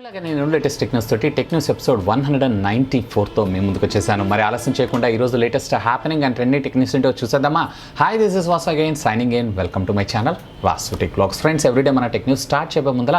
ఎప్పటిలాగా నేను లేటెస్ట్ టెక్న్యూస్ తోటి టెక్న్యూస్ ఎపిసోడ్ 194తో మేము ముందుకు వచ్చేసాను. మరి ఆలస్యం చేయకుండా ఈరోజు లేటెస్ట్ హ్యాపెనింగ్ అండ్ ట్రెండింగ్ టెక్న్యూస్ ఏంటో చూసేద్దామా. Hi, this is Vasu again signing in. Welcome to my channel VaasuTechVlogs. Friends, everyday మన టెక్న్యూస్ స్టార్ట్ చేయబోయే ముందర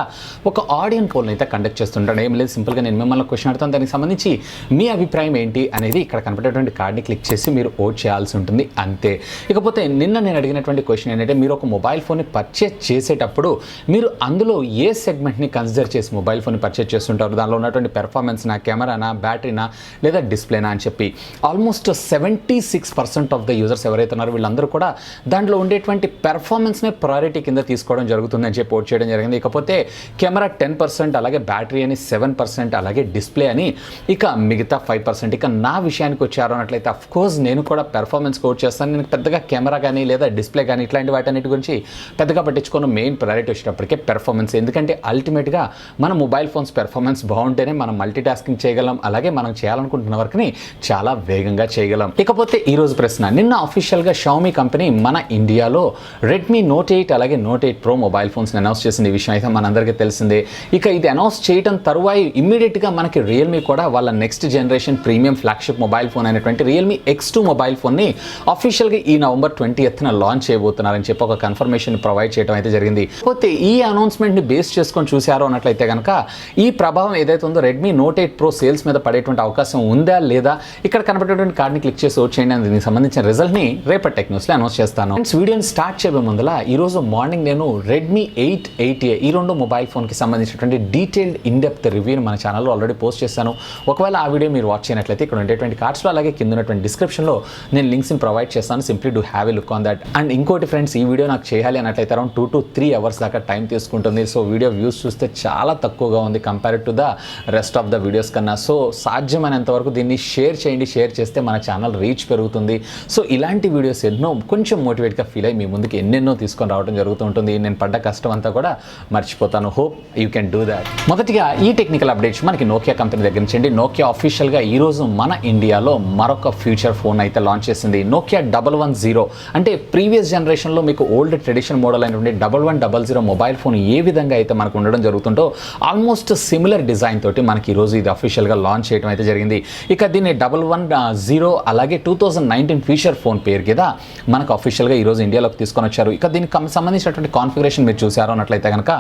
ఒక ఆడియన్ పోల్ని అయితే కండక్ట్ చేస్తుంటాను. ఏం లేదు, సింపుల్గా నేను మిమ్మల్ని క్వశ్చన్ అడుగుతాను. దానికి సంబంధించి మీ అభిప్రాయం ఏంటి అనేది ఇక్కడ కనపడేటువంటి కార్డ్ని క్లిక్ చేసి మీరు ఓట్ చేయాల్సి ఉంటుంది, అంతే. ఇకపోతే నిన్న నేను అడిగినటువంటి క్వశ్చన్ ఏంటంటే, మీరు ఒక మొబైల్ ఫోన్ని పర్చేస్ చేసేటప్పుడు మీరు అందులో ఏ సెగ్మెంట్ని కన్సిడర్ చేసి మొబైల్ ఫోన్ పర్చేస్ చేస్తుంటారు, దానిలో ఉన్నటువంటి పెర్ఫార్మెన్స్నా, కెమెరానా, బ్యాటరీనా లేదా డిస్ప్లేనా అని చెప్పి ఆల్మోస్ట్ 76% ఆఫ్ ద యూజర్స్ ఎవరైతే ఉన్నారో వీళ్ళందరూ కూడా దాంట్లో ఉండేటువంటి పెర్ఫార్మెన్స్నే ప్రయారిటీ కింద తీసుకోవడం జరుగుతుందని చెప్పి ఓట్ చేయడం జరిగింది. ఇకపోతే కెమెరా 10%, అలాగే బ్యాటరీ అని 7%, అలాగే డిస్ప్లే అని ఇక మిగతా 5%. ఇక నా విషయానికి వచ్చారు అన్నట్లయితే అఫ్కోర్స్ నేను కూడా పెర్ఫార్మెన్స్ ఓట్ చేస్తాను. నేను పెద్దగా కెమెరా కానీ లేదా డిస్ప్లే కానీ ఇట్లాంటి వాటన్నిటి గురించి పెద్దగా పట్టించుకున్న మెయిన్ ప్రయారిటీ వచ్చేటప్పటికే పెర్ఫార్మెన్స్. ఎందుకంటే అల్టిమేట్గా మన మొబైల్ ఫోన్స్ పెర్ఫార్మెన్స్ బాగుంటేనే మనం మల్టీ టాస్కింగ్ చేయగలం, అలాగే మనం చేయాలనుకుంటున్న వర్క్ని చాలా వేగంగా చేయగలం. ఇకపోతే ఈరోజు ప్రశ్న, నిన్న అఫీషియల్గా షామీ కంపెనీ మన ఇండియాలో రెడ్మీ నోట్ 8 అలాగే నోట్ 8 ప్రో మొబైల్ ఫోన్స్ని అనౌన్స్ చేసింది. ఈ విషయం అయితే మనందరికీ తెలిసిందే. ఇక ఇది అనౌన్స్ చేయడం తరువాయి ఇమ్మీడియట్గా మనకి రియల్మీ కూడా వాళ్ళ next generation premium flagship mobile phone అయినటువంటి రియల్మీ X2 మొబైల్ ఫోన్ని అఫీషియల్గా ఈ నవంబర్ 20th లాంచ్ చేయబోతున్నారని చెప్పి ఒక కన్ఫర్మేషన్ ప్రొవైడ్ చేయడం అయితే జరిగింది. పోతే ఈ అనౌన్స్మెంట్ని బేస్ చేసుకొని చూశారు అన్నట్లయితే కనుక ఈ ప్రభావం ఏదైతే ఉందో రెడ్మీ నోట్ 8 ప్రో సేల్స్ మీద పడేటువంటి అవకాశం ఉందా లేదా, ఇక్కడ కనబడేటువంటి కార్డ్ని క్లిక్ చేసి ఓట్ చేయండి. దీనికి సంబంధించిన రిజల్ట్ని రేపటి టెక్న్యూస్లో అనౌన్స్ చేస్తాను. ఫ్రెండ్స్, వీడియోని స్టార్ట్ చేయబోయే ముందల ఈరోజు మార్నింగ్ నేను రెడ్మీ 8 8A ఈ రెండు మొబైల్ ఫోన్కి సంబంధించినటువంటి డీటెయిల్డ్ ఇన్డెప్త్ రివ్యూని మన ఛానల్లో ఆల్రెడీ పోస్ట్ చేశాను. ఒకవేళ ఆ వీడియో మీరు వాచ్ చేయనట్లయితే ఇక్కడ ఉండేటువంటి కార్డ్స్లో అలాగే కింద ఉన్నటువంటి డిస్క్రిప్షన్లో నేను లింక్స్ని ప్రొవైడ్ చేస్తాను. Simply do have a look on that. And ఇంకోటి ఫ్రెండ్స్, ఈ వీడియో నాకు చేయాలి అన్నట్లయితే అరౌండ్ 2 to 3 hours దాకా టైం తీసుకుంటుంది. సో వీడియో వ్యూస్ చూస్తే చాలా తక్కువగా ఉంది compare to the rest of the videos కన్నా. సో సాధ్యమైనంత వరకు దీన్ని షేర్ చేయండి. షేర్ చేస్తే మన ఛానల్ రీచ్ పెరుగుతుంది. సో ఇలాంటి వీడియోస్ ఎన్నో కొంచెం మోటివేట్గా ఫీల్ అయ్యి మీ ముందుకు ఎన్నెన్నో తీసుకొని రావడం జరుగుతూ ఉంటుంది. నేను పడ్డ కష్టం అంతా కూడా మర్చిపోతాను. Hope you can do that. మొదటిగా ఈ టెక్నికల్ అప్డేట్స్ మనకి నోకియా కంపెనీ దగ్గర నుంచి. నోకియా అఫీషియల్గా ఈరోజు మన ఇండియాలో మరొక ఫ్యూచర్ ఫోన్ అయితే లాంచ్ చేసింది. నోకియా 1110 అంటే ప్రీవియస్ జనరేషన్లో మీకు ఓల్డ్ ట్రెడిషన్ మోడల్ అయినటువంటి 1100 మొబైల్ ఫోన్ ఏ విధంగా అయితే మనకు ఉండడం జరుగుతుందో ఆల్మోస్ట్ సిమిలర్ డిజైన్ తోటి మనకి ఈరోజు ఇది అఫీషియల్గా లాంచ్ చేయడం అయితే జరిగింది. ఇక దీన్ని 1110 అలాగే 2019 ఫీచర్ ఫోన్ పేరు మీద మనకు అఫీషియల్గా ఈరోజు ఇండియాలోకి తీసుకొని వచ్చారు. ఇక దీనికి సంబంధించినటువంటి కాన్ఫిగరేషన్ మీరు చూసారు అన్నట్లయితే కనుక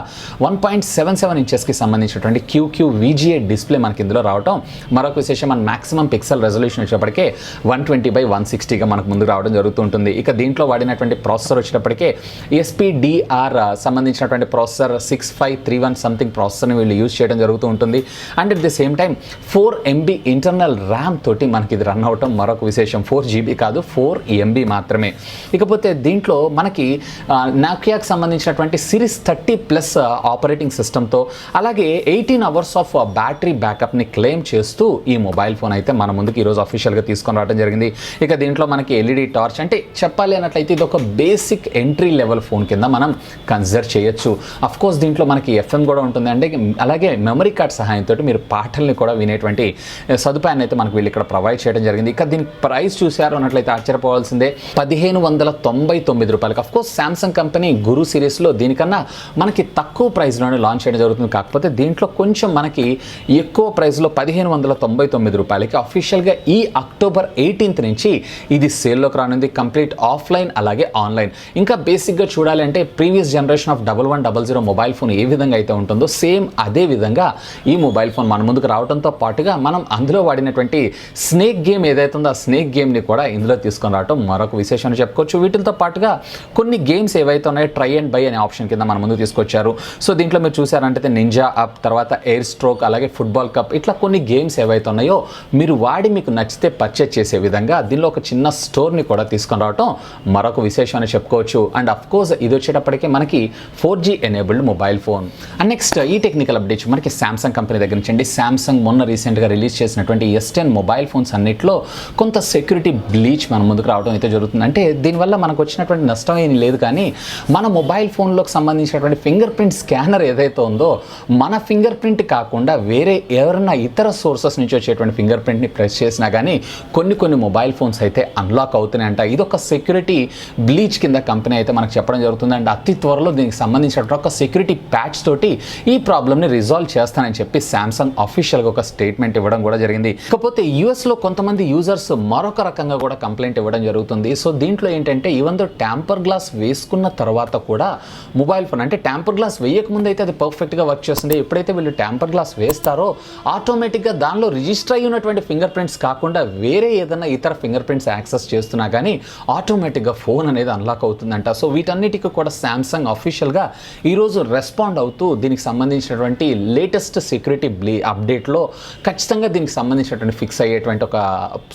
1.77 ఇంచెస్కి సంబంధించినటువంటి QQVGA డిస్ప్లే మనకి ఇందులో రావడం. మరొక విశేషం, మన మాక్సిమం పిక్సెల్ రెజల్యూషన్ వచ్చేటప్పటికే 120x160గా మనకు ముందుకు రావడం జరుగుతుంటుంది. ఇక దీంట్లో వాడినటువంటి ప్రాసెసర్ వచ్చేటప్పటికే SPDR సంబంధించినటువంటి ప్రాసెసర్ 6531 సంథింగ్ ప్రాసెసర్ని వీళ్ళు యూజ్ చేయడం జరుగుతూ ఉంటుంది. And at the same time 4 MB internal RAM తోటి మనకి ఇది రన్ అవటం మరొక విశేషం. 4 GB కాదు, 4 MB మాత్రమే. ఇకపోతే దీంట్లో మనకి నోకియాకి సంబంధించినటువంటి సిరీస్ 30+ ఆపరేటింగ్ సిస్టమ్తో అలాగే 18 hours ఆఫ్ బ్యాటరీ బ్యాకప్ని క్లెయిమ్ చేస్తూ ఈ మొబైల్ ఫోన్ అయితే మన ముందుకు ఈరోజు అఫీషియల్గా తీసుకొని రావడం జరిగింది. ఇక దీంట్లో మనకి LED టార్చ్, అంటే చెప్పాలి అన్నట్లయితే ఇది ఒక బేసిక్ ఎంట్రీ లెవెల్ ఫోన్ కింద మనం కన్సిడర్ చేయొచ్చు. అఫ్కోర్స్ దీంట్లో మనకి FM కూడా ఉంటుంది అండి. అలాగే మెమరీ కార్డ్ సహాయంతో మీరు పాటల్ని కూడా వినేటువంటి సదుపాయాన్ని అయితే మనకు వీళ్ళు ఇక్కడ ప్రొవైడ్ చేయడం జరిగింది. ఇక దీని ప్రైస్ చూశారు అన్నట్లయితే ఆశ్చర్యపోవాల్సిందే, 1599 రూపాయలకి. అఫ్కోర్స్ శాంసంగ్ కంపెనీ గురు సిరీస్లో దీనికన్నా మనకి తక్కువ ప్రైస్లోనే లాంచ్ చేయడం జరుగుతుంది. కాకపోతే దీంట్లో కొంచెం మనకి ఎక్కువ ప్రైస్లో 1599 రూపాయలకి అఫీషియల్గా ఈ అక్టోబర్ 18th నుంచి ఇది సేల్లోకి రానుంది. కంప్లీట్ ఆఫ్లైన్ అలాగే ఆన్లైన్. ఇంకా బేసిక్గా చూడాలి అంటే previous generation of 1100 mobile phone ఏ విధంగా అయితే ఉంటుందో సేమ్ అదే విధంగా ఈ మొబైల్ ఫోన్ మన ముందుకు రావడంతో పాటుగా మనం అందులో వాడినటువంటి స్నేక్ గేమ్ ఏదైతే ఉందో ఆ స్నేక్ గేమ్ని కూడా ఇందులో తీసుకొని రావడం మరొక విశేషాన్ని చెప్పుకోవచ్చు. వీటితో పాటుగా కొన్ని గేమ్స్ ఏవైతే ఉన్నాయో ట్రై అండ్ బై అనే ఆప్షన్ కింద మన ముందుకు తీసుకొచ్చారు. సో దీంట్లో మీరు చూసారంటే నింజా అప్, తర్వాత ఎయిర్ స్ట్రోక్, అలాగే ఫుట్బాల్ కప్, ఇట్లా కొన్ని గేమ్స్ ఏవైతే ఉన్నాయో మీరు వాడి మీకు నచ్చితే పర్చేజ్ చేసే విధంగా దీనిలో ఒక చిన్న స్టోర్ని కూడా తీసుకొని రావడం మరొక విశేషాన్ని చెప్పుకోవచ్చు. అండ్ అఫ్కోర్స్ ఇది వచ్చేటప్పటికే మనకి 4G enabled mobile phone. And next ఈ టెక్నికల్ అప్డేట్స్ మనకి శాంసంగ్ కంపెనీ దగ్గర నుంచి. శాంసంగ్ మొన్న రీసెంట్గా రిలీజ్ చేసినటువంటి S10 మొబైల్ ఫోన్స్ అన్నిట్లో కొంత సెక్యూరిటీ బ్లీచ్ మన ముందుకు రావడం అయితే జరుగుతుంది. అంటే దీనివల్ల మనకు వచ్చినటువంటి నష్టం ఏం లేదు, కానీ మన మొబైల్ ఫోన్లోకి సంబంధించినటువంటి ఫింగర్ ప్రింట్ స్కానర్ ఏదైతే ఉందో మన ఫింగర్ ప్రింట్ కాకుండా వేరే ఎవరైనా ఇతర సోర్సెస్ నుంచి వచ్చేటువంటి ఫింగర్ ప్రింట్ని ప్రెస్ చేసినా కానీ కొన్ని మొబైల్ ఫోన్స్ అయితే అన్లాక్ అవుతున్నాయంట. ఇది ఒక సెక్యూరిటీ బ్లీచ్ కింద కంపెనీ అయితే మనకు చెప్పడం జరుగుతుంది. అండ్ అతి త్వరలో దీనికి సంబంధించినటువంటి ఒక సెక్యూరిటీ ప్యాచ్ తోటి ఈ ప్రాబ్లమ్ని రిజాల్వ్ చేస్తానని చెప్పి శాంసంగ్ అఫీషియల్గా ఒక స్టేట్మెంట్ ఇవ్వడం కూడా జరిగింది. ఇకపోతే యూఎస్లో కొంతమంది యూజర్స్ మరొక రకంగా కూడా కంప్లైంట్ ఇవ్వడం జరుగుతుంది. సో దీంట్లో ఏంటంటే ఈవెన్ దో ట్యాంపర్ గ్లాస్ వేసుకున్న తర్వాత కూడా మొబైల్ ఫోన్ అంటే ట్యాంపర్ గ్లాస్ వేయకముందు అయితే అది పర్ఫెక్ట్గా వర్క్ చేస్తుంది. ఎప్పుడైతే వీళ్ళు ట్యాంపర్ గ్లాస్ వేస్తారో ఆటోమేటిక్గా దానిలో రిజిస్టర్ అయి ఉన్నటువంటి ఫింగర్ ప్రింట్స్ కాకుండా వేరే ఏదైనా ఇతర ఫింగర్ ప్రింట్స్ యాక్సెస్ చేస్తున్నా కానీ ఆటోమేటిక్గా ఫోన్ అనేది అన్లాక్ అవుతుందంట. సో వీటన్నిటికీ కూడా శాంసంగ్ అఫీషియల్గా ఈరోజు రెస్పాండ్ అవుతూ దీనికి సంబంధించినటువంటి లేటెస్ట్ సెక్యూరిటీ అప్డేట్లో ఖచ్చితంగా దీనికి సంబంధించినటువంటి ఫిక్స్ అయ్యేటువంటి ఒక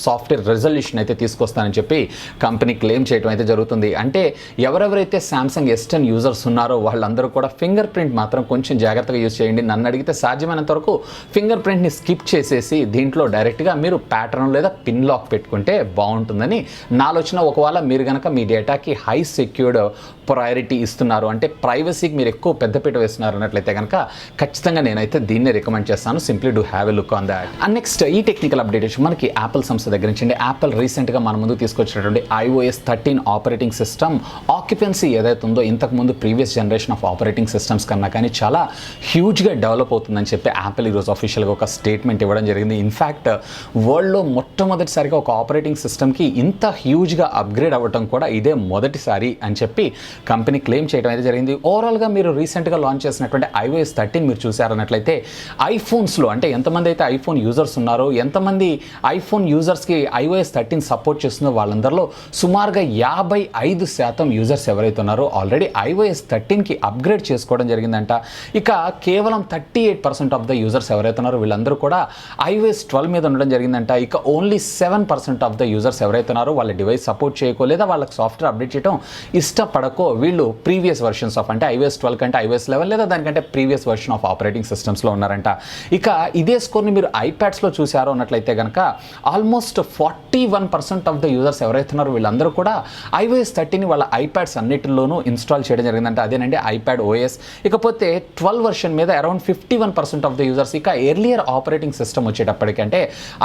సాఫ్ట్వేర్ రెజల్యూషన్ అయితే తీసుకొస్తానని చెప్పి కంపెనీ క్లెయిమ్ చేయడం అయితే జరుగుతుంది. అంటే ఎవరెవరైతే శాంసంగ్ S10 యూజర్స్ ఉన్నారో వాళ్ళందరూ కూడా ఫింగర్ ప్రింట్ మాత్రం కొంచెం జాగ్రత్తగా యూజ్ చేయండి. నన్ను అడిగితే సాధ్యమైనంత వరకు ఫింగర్ ప్రింట్ని స్కిప్ చేసేసి దీంట్లో డైరెక్ట్గా మీరు ప్యాటర్న్ లేదా పిన్ లాక్ పెట్టుకుంటే బాగుంటుందని నా ఆలోచన. ఒకవేళ మీరు కనుక మీ డేటాకి హై సెక్యూర్డ్ ప్రయారిటీ ఇస్తున్నారు అంటే ప్రైవసీకి మీరు ఎక్కువ పెద్దపీట వేస్తున్నారు అన్నట్లయితే కనుక ఖచ్చితంగా నేనైతే దీన్నే రికమెండ్ చేస్తాను. Simply do have a look on that. And next ఈ టెక్నికల్ అప్డేట్ వచ్చి మనకి యాపిల్ సంస్థ దగ్గర నుంచి యాపిల్ రీసెంట్గా మన ముందు తీసుకొచ్చినటువంటి iOS 13 ఆపరేటింగ్ సిస్టమ్ ఆక్యుపెన్సీ ఏదైతే ఉందో ఇంతకుముందు previous generation of operating systems కన్నా కానీ చాలా హ్యూజ్గా డెవలప్ అవుతుందని చెప్పి యాపిల్ ఈరోజు అఫీషియల్గా ఒక స్టేట్మెంట్ ఇవ్వడం జరిగింది. ఇన్ఫ్యాక్ట్ వరల్డ్లో మొట్టమొదటిసారిగా ఒక ఆపరేటింగ్ సిస్టమ్కి ఇంత హ్యూజ్గా అప్గ్రేడ్ అవ్వడం కూడా ఇదే మొదటిసారి అని చెప్పి కంపెనీ క్లెయిమ్ చేయడం అయితే జరిగింది. ఓవరాల్గా మీరు రీసెంట్గా లాంచ్ చేసినటువంటి iOS 13 మీరు చూసారన్నట్లయితే ఐఫోన్స్లో అంటే ఎంతమంది అయితే ఐఫోన్ యూజర్స్ ఉన్నారో ఎంతమంది ఐఫోన్ యూజర్స్కి iOS 13 సపోర్ట్ చేస్తుందో వాళ్ళందరిలో సుమారుగా 55% యూజర్స్ ఎవరైతే ఉన్నారో ఆల్రెడీ iOS 13కి అప్గ్రేడ్ చేసుకోవడం జరిగిందంట. ఇక కేవలం 38% ఆఫ్ ద యూజర్స్ ఎవరైతే ఉన్నారో వీళ్ళందరూ కూడా iOS 12 మీద ఉండడం జరిగిందంట. ఇక ఓన్లీ 7% ఆఫ్ ద యూజర్స్ ఎవరైతే ఉన్నారో వాళ్ళ డివైస్ సపోర్ట్ చేయకో లేదా వాళ్ళకి సాఫ్ట్వేర్ అప్డేట్ చేయడం ఇష్టపడకో వీళ్ళు ప్రీవియస్ వర్షన్స్ ఆఫ్ అంటే iOS 12 కంటే iOS 11 లేదా దానికంటే ప్రీవియస్ వర్షన్ ఆఫ్ ఆపరేటింగ్ సిస్టమ్స్లో ఉన్నారంట. ఇక ఇదే స్కోర్ని మీరు ఐప్యాడ్స్లో చూసారో అన్నట్లయితే కనుక ఆల్మోస్ట్ 41% ఆఫ్ ద యూజర్స్ ఎవరైతే ఉన్నారో వీళ్ళందరూ కూడా iOS 13 వాళ్ళ ఐప్యాడ్స్ అన్నిటిలోనూ ఇన్స్టాల్ చేయడం జరిగిందంట. అదేనండి ఐప్యాడ్ OS. ఇకపోతే 12 వర్షన్ మీద అరౌండ్ 51% ఆఫ్ ద యూజర్స్ ఇక ఎర్లియర్ ఆపరేటింగ్ సిస్టమ్ వచ్చేటప్పటికి అంటే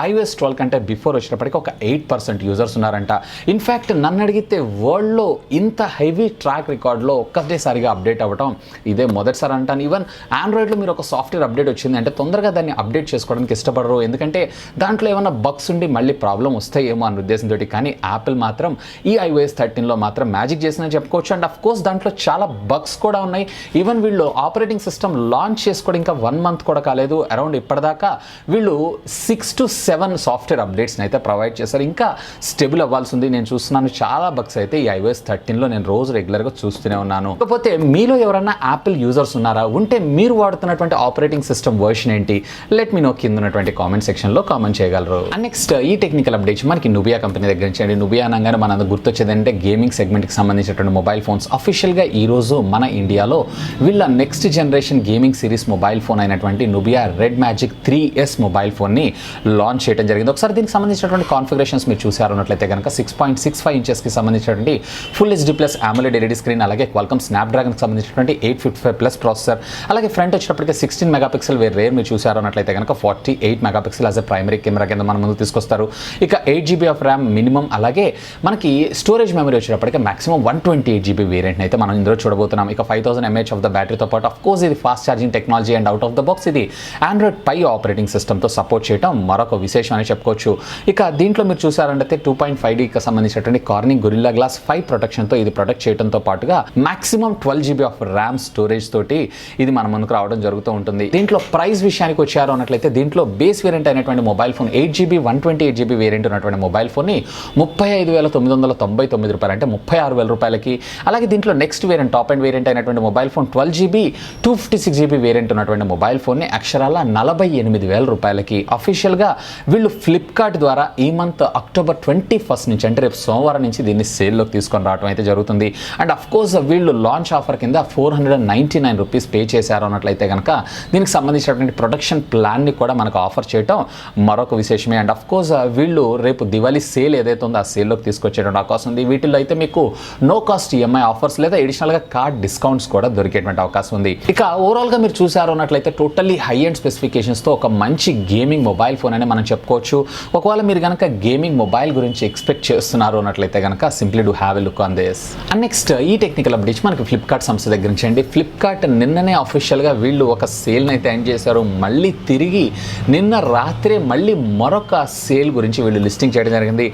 iOS 12 కంటే బిఫోర్ వచ్చేటప్పటికి ఒక 8% యూజర్స్ ఉన్నారంట. ఇన్ఫ్యాక్ట్ నన్ను అడిగితే వరల్డ్లో ఇంత హెవీ ట్రాక్ రికార్డ్లో ఒక్కటేసారిగా అప్డేట్ అవ్వడం ఇదే మొదటిసారి అంటాను. ఈవెన్ ఆండ్రాయిడ్లో మీరు ఒక సాఫ్ట్వేర్ అప్డేట్ వచ్చింది అంటే తొందరగా దాన్ని అప్డేట్ చేసుకోవడానికి ఇష్టపడరు, ఎందుకంటే దాంట్లో ఏమైనా బగ్స్ ఉండి మళ్ళీ ప్రాబ్లం వస్తాయేమో అన్న ఉద్దేశంతో. కానీ యాపిల్ మాత్రం ఈ iOS 13లో మాత్రం మ్యాజిక్ చేసిందని చెప్పుకోవచ్చు. అండ్ అఫ్ కోర్స్ దాంట్లో చాలా బగ్స్ కూడా ఉన్నాయి. ఈవెన్ వీళ్ళు ఆపరేటింగ్ సిస్టమ్ లాంచ్ చేసుకోవడం ఇంకా 1 మంత్ కూడా కాలేదు. అరౌండ్ ఇప్పటిదాకా వీళ్ళు 6 to 7 సాఫ్ట్వేర్ అప్డేట్స్ని అయితే ప్రొవైడ్ చేశారు. ఇంకా స్టేబుల్ అవ్వాల్సి ఉంది. నేను చూస్తున్నాను చాలా బగ్స్ అయితే ఈ iOS 13లో నేను రోజు రెగ్యులర్గా చూస్తూనే ఉన్నాను. కాకపోతే మీలో ఎవరైనా యాపిల్ యూజర్స్ ఉన్నారా? ఉంటే మీరు వాడుతున్నటువంటి ఆపరేటింగ్ సిస్టమ్ వర్షన్ ఏంటి? లెట్ మీ నో కింద ఉన్నటువంటి కామెంట్ సెక్షన్లో కామెంట్ చేయగలరు. అండ్ నెక్స్ట్ ఈ టెక్నికల్ అప్డేట్స్ మనకి నుబియా కంపెనీ దగ్గర నుంచి అండి. నుబియా అనగానే మన గుర్తొచ్చేది అంటే గేమింగ్ సెగ్మెంట్కి సంబంధించినటువంటి మొబైల్ ఫోన్స్. అఫీషియల్గా ఈరోజు మన ఇండియాలో వీళ్ళ next generation gaming series mobile phone అయినటువంటి Nubia red magic 3S mobile ఫోన్ని లాంచ్ చేయడం జరిగింది. ఒకసారి దీనికి సంబంధించినటువంటి కాన్ఫిగరేషన్స్ మీరు చూసారన్నట్లయితే కనుక 6.65 ఇంచెస్కి సంబంధించినటువంటి full HD+ AMOLED LED screen, అలాగే క్వాల్కమ్ స్నాప్డ్రాగన్కి సంబంధించినటువంటి 855+ ప్రాసెసర్, అలాగే ఫ్రంట్ వచ్చేటప్పటికి 16 మెగాపిక్సెల్ రేర్ మీరు చూసారన్నట్లయితే కనుక 48 megapixel as a primary camera కింద మన ముందు తీసుకొస్తారు. ఇక 8GB ఆఫ్ ర్యామ్ మినిమం, అలాగే మనకి స్టోరేజ్ మెమరీ వచ్చేటప్పటికి మాక్సిమం 128GB వేరియంట్ అయితే మనం ఇందులో చూడబోతున్నాం. ఇక 5000 mAh ఆఫ్ ద బ్యాటరీతో పాటు ఆఫ్ కోర్స్ ఇది fast charging technology and out of the box ఇది ఆండ్రాయిడ్ పై ఆపరేటింగ్ సిస్టమ్తో సపోర్ట్ చేయడం మరొక విశేషం అని చెప్పుకోవచ్చు. ఇక దీంట్లో మీరు చూసారంటే 2.5Dకి సంబంధించినటువంటి కార్నింగ్ గొరిల్లా గ్లాస్ 5 ప్రొటెక్షన్తో ఇది ప్రొటెక్ట్ చేయడంతో పాటుగా maximum 12GB of RAM storage తోటి ఇది మన ముందుకు రావడం జరుగుతూ ఉంటుంది. దీంట్లో ప్రైస్ విషయానికి వచ్చారు అన్నట్లయితే దీంట్లో బేస్ వేరియంట్ అయినటువంటి mobile phone 8GB 128GB variant ఉన్నటువంటి మొబైల్ ఫోన్ని 35,999 రూపాయలు అంటే 36,000 రూపాయలకి. అలాగే దీంట్లో next variant top and variant అయినటువంటి mobile phone 12GB 256GB variant ఉన్నటువంటి మొబైల్ ఫోన్ని అక్షరాల 48,000 రూపాయలకి. అఫీషియల్గా వీళ్ళు ఫ్లిప్కార్ట్ ద్వారా ఈ మంత్ అక్టోబర్ 21 నుంచి అంటే రేపు సోమవారం నుంచి దీన్ని సేల్లోకి తీసుకొని రావడం అయితే జరుగుతుంది. అండ్ అఫ్ కోర్స్ వీళ్ళు లాంచ్ ఆఫర్ కింద 499 రూపీస్ పే చేశారు అన్నట్లయితే కనుక దీనికి సంబంధించినటువంటి ప్రొడక్షన్ ప్లాన్ని కూడా మనకు ఆఫర్ చేయడం మరొక విశేషమే. అండ్ అఫ్ కోర్స్ వీళ్ళు రేపు దివాళీ సేల్ ఏదైతే ఉందో ఆ సేల్లోకి తీసుకొచ్చేటువంటి అవకాశం ఉంది. వీటిల్లో అయితే మీకు నో కాస్ట్ EMI ఆఫర్స్ లేదా అడిషనల్గా కార్డ్ డిస్కౌంట్స్ కూడా దొరికేటువంటి అవకాశం ఉంది. ఇక ఓవరాల్గా మీరు చూసారు అన్నట్లయితే టోటల్లీ హై అండ్ స్పెసిఫికేషన్స్తో ఒక మంచి గేమింగ్ మొబైల్ ఫోన్ అని మనం చెప్పుకోవచ్చు. ఒకవేళ మీరు కనుక గేమింగ్ మొబైల్ గురించి ఎక్స్పెక్ట్ చేస్తున్నారు అన్నట్లయితే కనుక simply do have a look on this. And next ఈ టెక్నికల్ అప్డేట్స్ మనకి ఫ్లిప్కార్ట్ సంస్థ దగ్గర నుంచి అండి. ఫ్లిప్కార్ట్ నిన్ననే అఫీషియల్గా వీళ్ళు ఒక సేల్ని అయితే ఎండ్ చేశారు. మళ్ళీ తిరిగి నిన్న రాత్రే మళ్ళీ మరొక సేల్ గురించి వీళ్ళు లిస్టింగ్ చేయడం జరిగింది.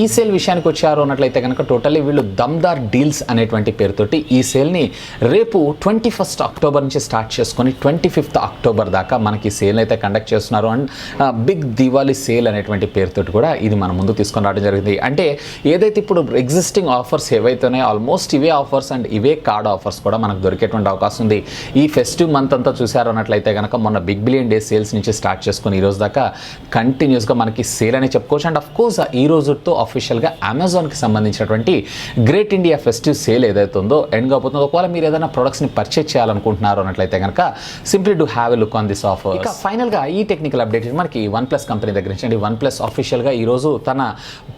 ఈ సేల్ విషయానికి వచ్చారు అన్నట్లయితే కనుక టోటల్లీ వీళ్ళు దమ్దార్ డీల్స్ అనేటువంటి పేరుతోటి ఈ సేల్ని రేపు 21 అక్టోబర్ నుంచి స్టార్ట్ చేసుకొని 25 అక్టోబర్ దాకా మనకి సేల్ అయితే కండక్ట్ చేస్తున్నారు. అండ్ బిగ్ దివాళీ సేల్ అనేటువంటి పేరుతోటి కూడా ఇది మన ముందు తీసుకొని రావడం జరిగింది. అంటే ఏదైతే ఇప్పుడు ఎగ్జిస్టింగ్ ఆఫర్స్ ఏవైతే ఉన్నాయో ఆల్మోస్ట్ ఇవే ఆఫర్స్ అండ్ ఇవే కార్డ్ ఆఫర్స్ కూడా మనకు దొరికేటువంటి అవకాశం ఉంది. ఈ ఫెస్టివ్ మంత్ అంతా చూసారు అన్నట్లయితే కనుక మొన్న బిగ్ బిలియన్ డే సేల్స్ నుంచి స్టార్ట్ చేసుకుని ఈ రోజు దాకా కంటిన్యూస్గా మనకి సేల్ అని చెప్పుకోవచ్చు. అండ్ అఫ్కోర్స్ ఈ రోజుతో అఫీషియల్గా అమెజాన్కి సంబంధించినటువంటి గ్రేట్ ఇండియా ఫెస్టివ్ సేల్ ఏదైతే ఉందో ఎండ్ కాబోతుందో. ఒకవేళ మీరు ఏదైనా ప్రొడక్ట్స్ని పర్చేజ్ చేయాలనుకుంటున్నారు అన్నట్లయితే కనుక simply do have a look on this offer. ఇక ఫైనల్గా ఈ టెక్నికల్ అప్డేట్ మనకి OnePlus కంపెనీ దగ్గర నుంచి OnePlus అఫీషియల్గా ఈరోజు తన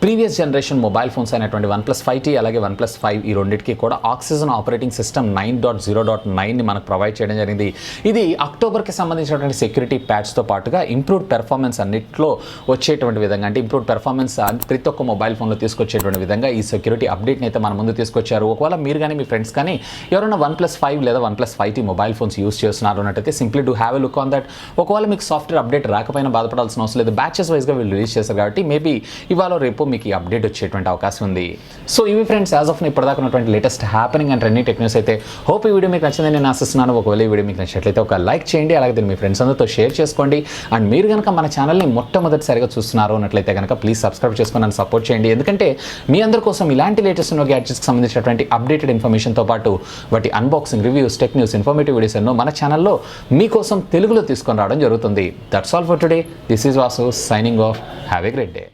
ప్రీవియస్ జనరేషన్ మొబైల్ ఫోన్స్ అయినటువంటి OnePlus 5T అలాగే OnePlus 5 ఈ రెండింటికి కూడా ఆక్సిజన్ ఆపరేటింగ్ సిస్టమ్ 9.0.9ని మనకు ప్రొవైడ్ చేయడం జరిగింది. ఇది అక్టోబర్కి సంబంధించినటువంటి సెక్యూరిటీ ప్యాచ్తో పాటుగా ఇంప్రూవ్డ్ పెర్ఫార్మెన్స్ అన్నింటిలో వచ్చేటువంటి విధంగా అంటే ఇంప్రూవ్డ్ పెర్ఫార్మెన్స్ ప్రతి ఒక్క మొబైల్ ఫోన్లో తీసుకొచ్చేటువంటి విధంగా ఈ సెక్యూరిటీ అప్డేట్ని అయితే మన ముందు తీసుకొచ్చారు. ఒకవేళ మీరు కానీ మీ ఫ్రెండ్స్ కానీ ఎవరైనా OnePlus 5 లేదా OnePlus 5T mobile phones use చేస్తున్నారు అన్నట్టయితే simply do have a look on that. ఒకవేళ మీకు సాఫ్ట్వేర్ అప్డేట్ రాకపోయినా బాధపడాల్సిన అవసరం లేదు. బ్యాచెస్ వైజ్గా వీళ్ళు రిలీజ్ చేస్తారు కాబట్టి మేబీ ఇవాళ రేపు మీకు ఈ అప్డేట్ వచ్చేటువంటి అవకాశం ఉంది. సో ఇవి ఫ్రెండ్స్ యాజ్ ఆఫ్ ఇప్పటిదాకా ఉన్నటువంటి latest happening and trending techniques అయితే హోప్ ఈ వీడియో మీకు నచ్చిందని నేను ఆశిస్తున్నాను. ఒకవేళ ఈ వీడియో మీకు నచ్చినట్లయితే ఒక లైక్ చేయండి, అలాగే దీన్ని మీ ఫ్రెండ్స్ అందరితో షేర్ చేసుకోండి. అండ్ మీరు కనుక మన ఛానల్ని మొట్టమొదటిసారిగా చూస్తున్నారు అన్నట్లయితే కనుక ప్లీజ్ సబ్స్క్రైబ్ చేసుకొని నన్ను సపోర్ట్ చేయండి. ఎందుకంటే మీ అందరి కోసం ఇలాంటి లేటెస్ట్ గ్యాడ్జెట్స్కి సంబంధించినటువంటి అప్డేటెడ్ ఇన్ఫర్మేషన్తో పాటు వాటి unboxing, reviews, tech news, informative videos ఎన్నో మన ఛానల్లో మీకోసం తెలుగులో తీసుకొని రావడం జరుగుతుంది. That's all for today. This is Vasu signing off. Have a great day.